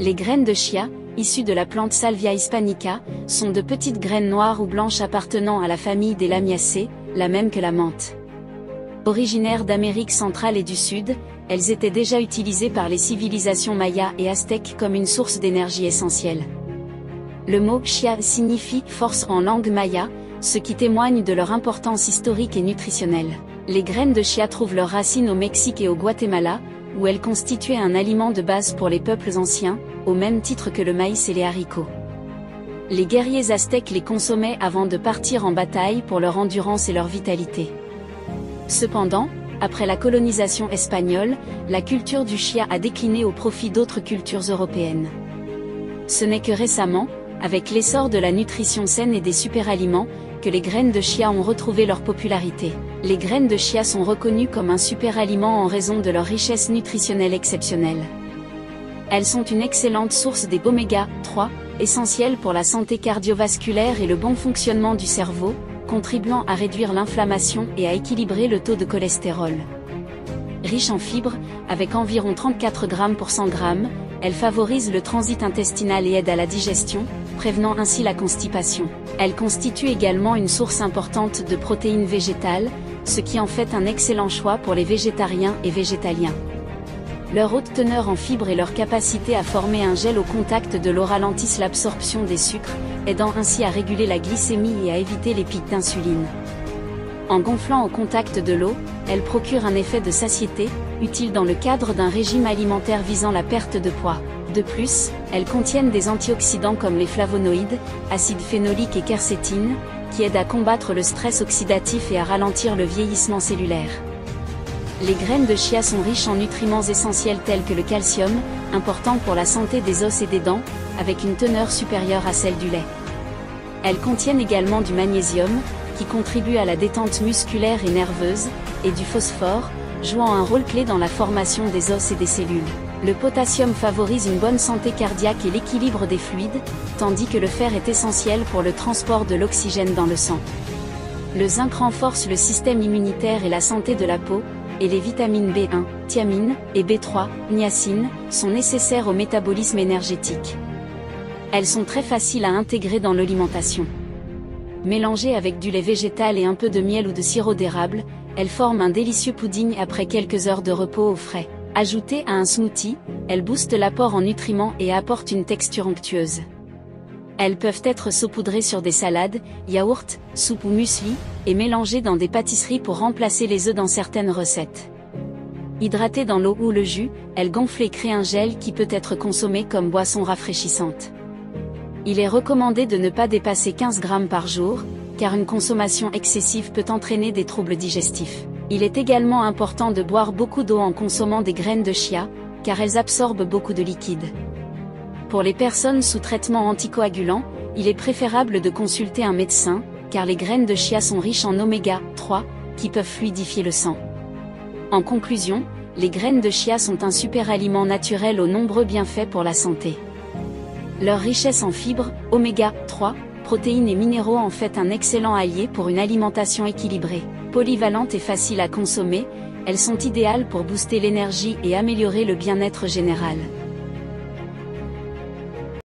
Les graines de chia, issues de la plante Salvia hispanica, sont de petites graines noires ou blanches appartenant à la famille des Lamiaceae, la même que la menthe. Originaires d'Amérique centrale et du Sud, elles étaient déjà utilisées par les civilisations mayas et aztèques comme une source d'énergie essentielle. Le mot chia signifie force en langue maya, ce qui témoigne de leur importance historique et nutritionnelle. Les graines de chia trouvent leurs racines au Mexique et au Guatemala, où elles constituaient un aliment de base pour les peuples anciens, au même titre que le maïs et les haricots. Les guerriers aztèques les consommaient avant de partir en bataille pour leur endurance et leur vitalité. Cependant, après la colonisation espagnole, la culture du chia a décliné au profit d'autres cultures européennes. Ce n'est que récemment, avec l'essor de la nutrition saine et des superaliments, que les graines de chia ont retrouvé leur popularité. Les graines de chia sont reconnues comme un superaliment en raison de leur richesse nutritionnelle exceptionnelle. Elles sont une excellente source des oméga 3, essentiels pour la santé cardiovasculaire et le bon fonctionnement du cerveau, contribuant à réduire l'inflammation et à équilibrer le taux de cholestérol. Riche en fibres, avec environ 34 grammes pour 100 grammes, elle favorise le transit intestinal et aide à la digestion, prévenant ainsi la constipation. Elle constitue également une source importante de protéines végétales, ce qui en fait un excellent choix pour les végétariens et végétaliens. Leur haute teneur en fibres et leur capacité à former un gel au contact de l'eau ralentissent l'absorption des sucres, aidant ainsi à réguler la glycémie et à éviter les pics d'insuline. En gonflant au contact de l'eau, elles procurent un effet de satiété, utile dans le cadre d'un régime alimentaire visant la perte de poids. De plus, elles contiennent des antioxydants comme les flavonoïdes, acides phénoliques et quercétine, qui aident à combattre le stress oxydatif et à ralentir le vieillissement cellulaire. Les graines de chia sont riches en nutriments essentiels tels que le calcium, important pour la santé des os et des dents, avec une teneur supérieure à celle du lait. Elles contiennent également du magnésium, qui contribue à la détente musculaire et nerveuse, et du phosphore, jouant un rôle clé dans la formation des os et des cellules. Le potassium favorise une bonne santé cardiaque et l'équilibre des fluides, tandis que le fer est essentiel pour le transport de l'oxygène dans le sang. Le zinc renforce le système immunitaire et la santé de la peau, et les vitamines B1, thiamine, et B3, niacine, sont nécessaires au métabolisme énergétique. Elles sont très faciles à intégrer dans l'alimentation. Mélangées avec du lait végétal et un peu de miel ou de sirop d'érable, elles forment un délicieux pudding après quelques heures de repos au frais. Ajoutées à un smoothie, elles boostent l'apport en nutriments et apportent une texture onctueuse. Elles peuvent être saupoudrées sur des salades, yaourts, soupes ou muesli, et mélangées dans des pâtisseries pour remplacer les œufs dans certaines recettes. Hydratées dans l'eau ou le jus, elles gonflent et créent un gel qui peut être consommé comme boisson rafraîchissante. Il est recommandé de ne pas dépasser 15 grammes par jour, car une consommation excessive peut entraîner des troubles digestifs. Il est également important de boire beaucoup d'eau en consommant des graines de chia, car elles absorbent beaucoup de liquide. Pour les personnes sous traitement anticoagulant, il est préférable de consulter un médecin, car les graines de chia sont riches en oméga 3, qui peuvent fluidifier le sang. En conclusion, les graines de chia sont un super aliment naturel aux nombreux bienfaits pour la santé. Leur richesse en fibres, oméga 3, protéines et minéraux en fait un excellent allié pour une alimentation équilibrée. Polyvalentes et faciles à consommer, elles sont idéales pour booster l'énergie et améliorer le bien-être général.